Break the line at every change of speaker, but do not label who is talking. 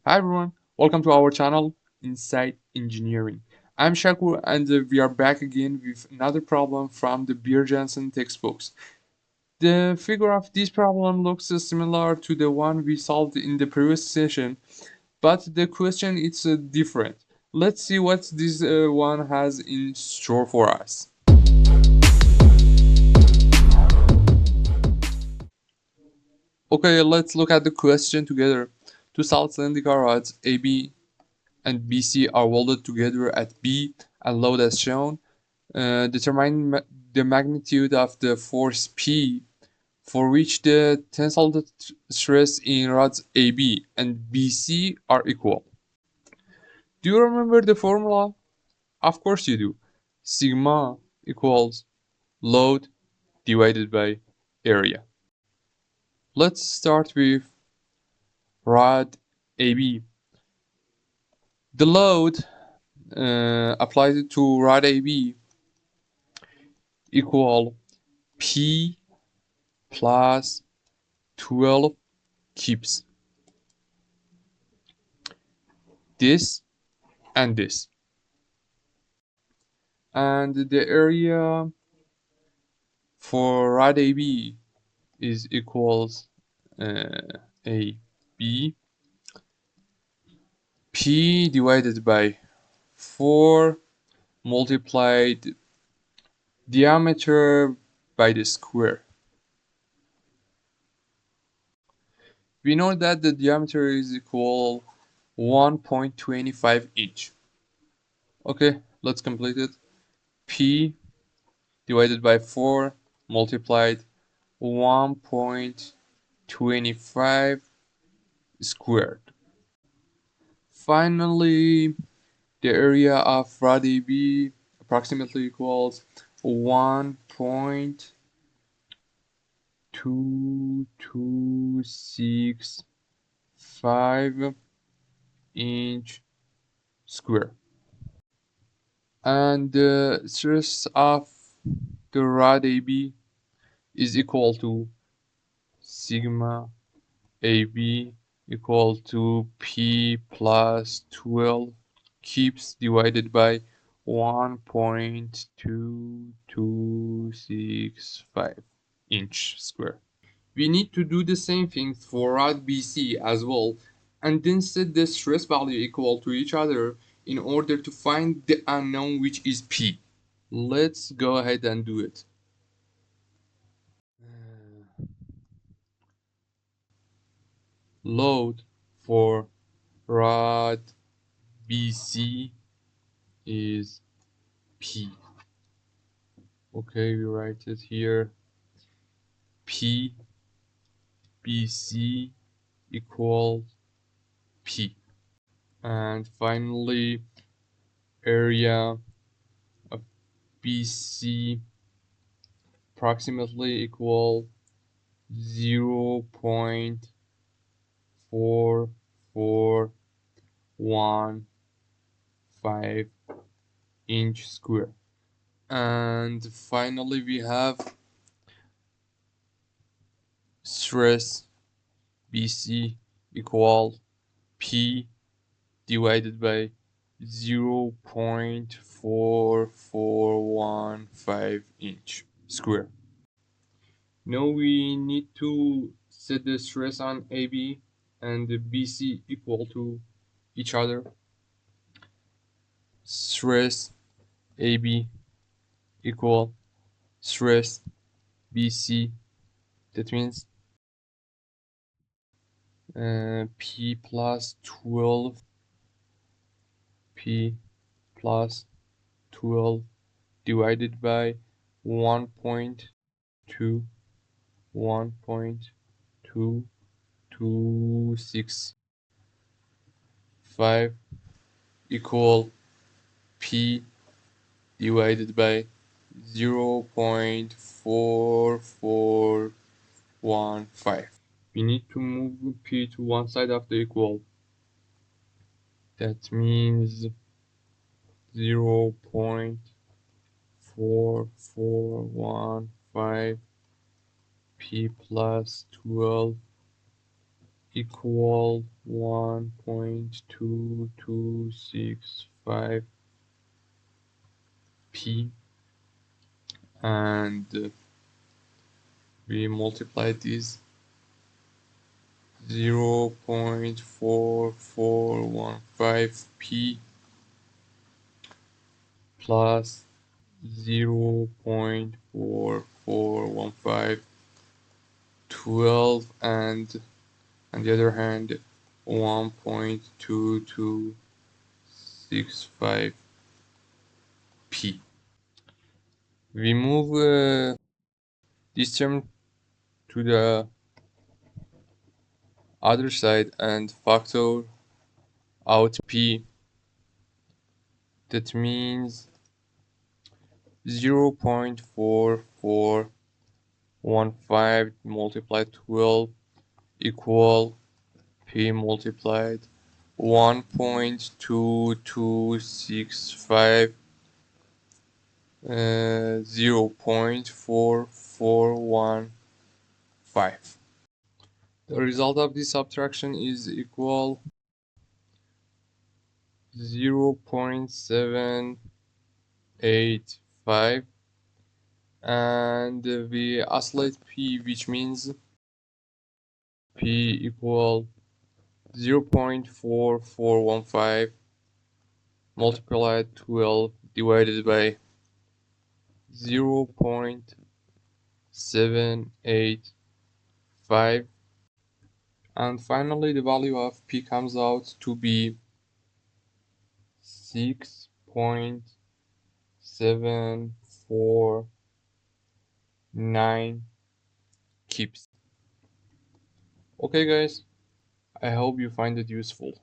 Hi everyone, welcome to our channel Inside Engineering. I'm Shakur and we are back again with another problem from the Beer Johnston textbooks. The figure of this problem looks similar to the one we solved in the previous session, but the question is different. Let's see what this one has in store for us. Okay, let's look at the question together. Two solid cylindrical rods AB and BC are welded together at B and load as shown. Determine the magnitude of the force P for which the tensile stress in rods AB and BC are equal. Do you remember the formula? Of course you do. Sigma equals load divided by area. Let's start with rod AB. The load applied to rod AB equal P plus 12 keeps this and this. And the area for rod AB is equals AB P divided by 4 multiplied diameter by the square. We know that the diameter is equal 1.25 inch. Okay, let's complete it. P divided by 4 multiplied 1.25 squared. Finally, the area of rod AB approximately equals 1.2265 inch square. And the stress of the rod AB is equal to sigma AB equal to P plus 12 keeps divided by 1.2265 inch square. We need to do the same thing for rod BC as well and then set the stress value equal to each other in order to find the unknown, which is P. Let's go ahead and do it. Load for rod BC is P. Okay, we write it here. P BC equals P. And finally, area of BC approximately equal 0.4415 inch square. And finally, we have stress BC equal P divided by 0.4415 inch square. Now we need to set the stress on AB and the BC equal to each other. Stress AB equal stress BC. That means P plus 12 P plus 12 divided by 1.2 1.2265 equal P divided by 0.4415. We need to move P to one side of the equal. That means 0.4415 P plus 12 equal 1.2265 0.2265 p, and we multiply this 0.4415 p plus 0.4415 12, and on the other hand 1.2265 p. We move this term to the other side and factor out p. That means 0.4415 multiplied 12 equal p multiplied 1.2265 0.4415. The result of this subtraction is equal 0.785, and we isolate p, which means p equal 0.4415 multiplied 12 divided by 0.785, and finally the value of p comes out to be 6.749 kips. Okay guys, I hope you find it useful.